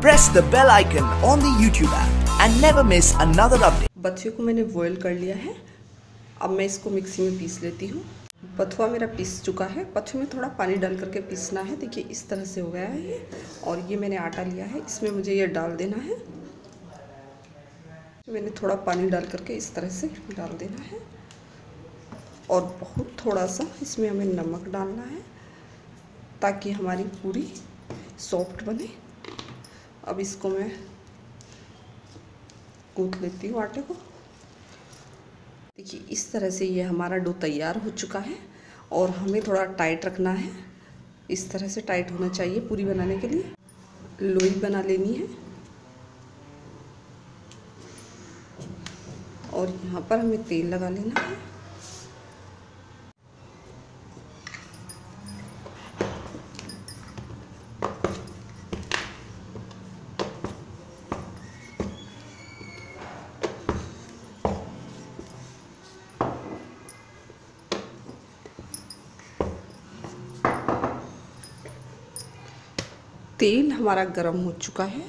Press the bell icon on the YouTube app and never miss another update. बथुए को मैंने boil कर लिया है। अब मैं इसको मिक्सी में पीस लेती हूँ। बथुआ मेरा पीस चुका है। बथुए में थोड़ा पानी डाल करके पीसना है। देखिए इस तरह से हो गया है ये। और ये मैंने आटा लिया है, इसमें मुझे ये डाल देना है। मैंने थोड़ा पानी डाल करके इस तरह से डाल देना है और बहुत थोड़ा सा इसमें हमें नमक डालना है ताकि हमारी पूरी सॉफ्ट बने। अब इसको मैं गूंथ लेती हूँ आटे को। देखिए इस तरह से ये हमारा डो तैयार हो चुका है और हमें थोड़ा टाइट रखना है। इस तरह से टाइट होना चाहिए पूरी बनाने के लिए। लोई बना लेनी है और यहाँ पर हमें तेल लगा लेना है। तेल हमारा गरम हो चुका है।